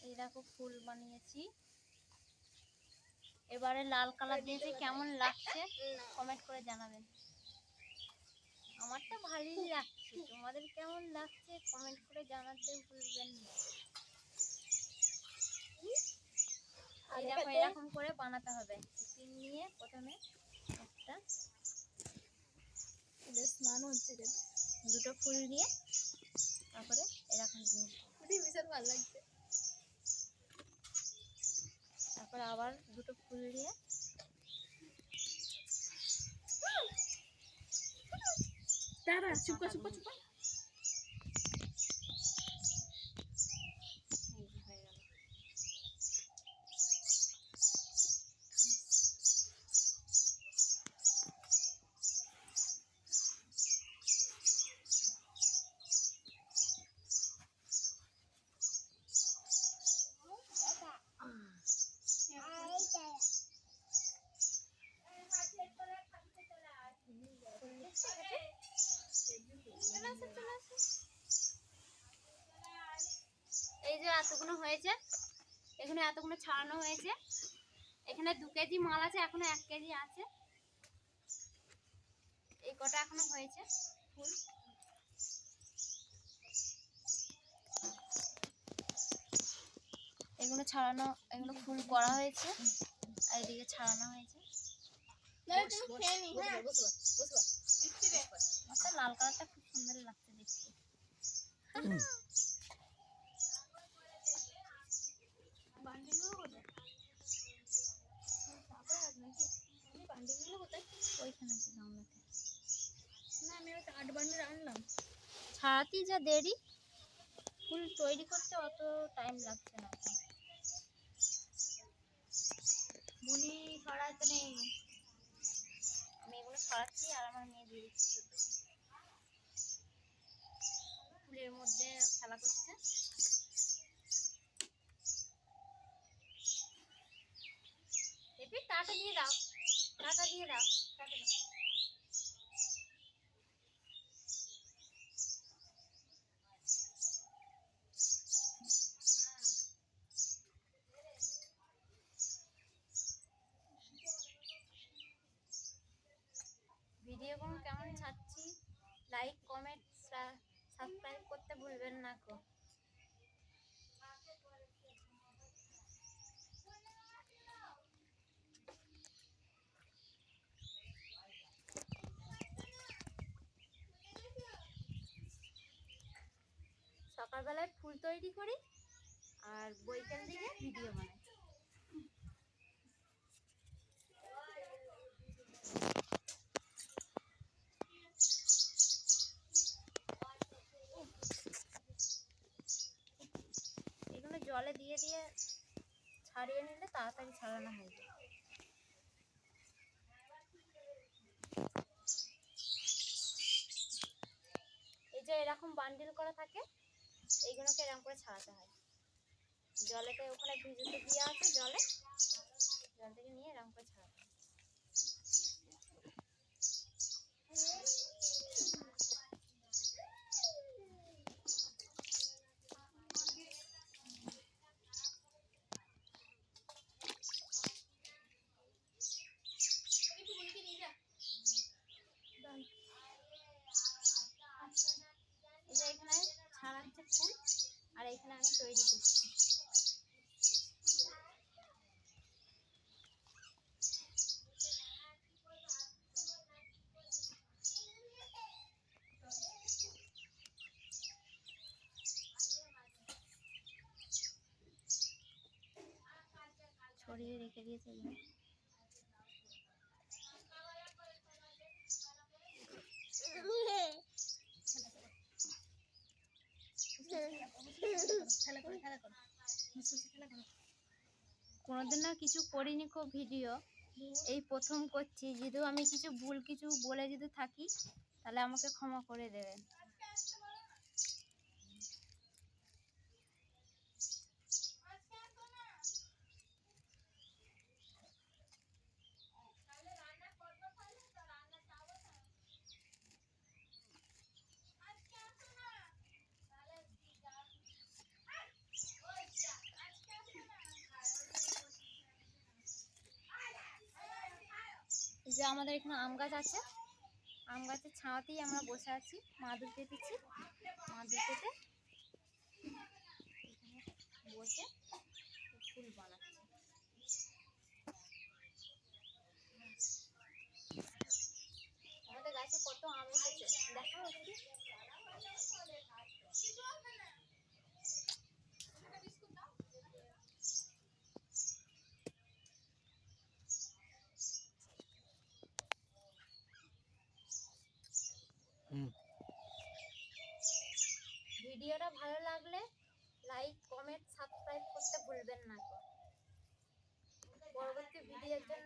এই দেখো ফুল বানিয়েছি। এবারে লাল কালার দিয়েছি, কেমন লাগছে কমেন্ট করে জানাবেন। আমার তো ভালোই লাগছে, তোমাদের কেমন লাগছে কমেন্ট করে জানাতে ভুলবেন না। এরকম করে বানাতে হবে। পিন নিয়ে প্রথমে একটা স্নান হচ্ছে, দুটো ফুল দিয়ে তারপরে এরকম জিনিস ভীষণ ভালো লাগছে। তারপরে আবার দুটো ফুল দিয়ে দাঁড়া, চুপ কর চুপ কর চুপ কর। হয়ে গেল। এই যে এতগুলো হয়েছে, এখানে এতগুলো ছাড়ানো হয়েছে। এখানে 2 কেজি মাল আছে, এখনো 1 কেজি আছে। এই কটা এখনো হয়েছে ফুল। এগুলো ছাড়ানো, এগুলো ফুল করা হয়েছে আর এদিকে ছাড়ানো হয়েছে। লাল কালারটা খুব সুন্দর লাগছে দেখতে। ছাড়াতেই যা দেরি, ফুল তৈরি করতে অত টাইম লাগছে না। বুনি ছড়াতে নেই, আমি এগুলো ছড়াচ্ছি আর আমার মেয়ে দিয়ে দিচ্ছি। ফুলের মধ্যে খেলা করছে। এপি টাটা দিয়ে দাও, টাটা দিয়ে দাও, টাটা দাও। ভিডিওগুলো কেমন ছাড়ছি, লাইক কমেন্ট সাবস্ক্রাইব করতে ভুলবেন না গো। সকালবেলায় ফুল তৈরি করি আর বৈকাল দিকে ভিডিও বানাই। এগুলো জলে দিয়ে দিয়ে ছাড়িয়ে নিলে তাড়াতাড়ি ছাড়ানো হয়ে যায়। এই যে এরকম বান্ডিল করা থাকে, এইগুলোকে এরকম করে ছাড়াতে হয়। জলেতে ওখানে ভিজতে দিয়ে আছে, জল থেকে নিয়ে এরকম করে ছাড়াতে হয়। এই যে এখানে ছাড়াচ্ছে ফুল আর এখানে আমি তৈরি করছি। ছড়িয়ে রেখে দিয়েছে। কোনোদিন না কিছু করিনি কো ভিডিও, এই প্রথম করছি। যদিও আমি কিছু ভুল কিছু বলে যদি থাকি তাহলে আমাকে ক্ষমা করে দেবেন। যে আমাদের এখানে আম গাছ আছে, আম গাছের ছাওয়াতেই আমরা বসে আছি, মাদুর পেতেছি, মাদুর পেতে এখানে বসে ফুল বানাচ্ছি। আমাদের গাছে কত আম এসেছে দেখো একটু। ভিডিওটা ভালো লাগলে লাইক, কমেন্ট, সাবস্ক্রাইব করতে ভুলবেন না। পরবর্তী ভিডিওর জন্য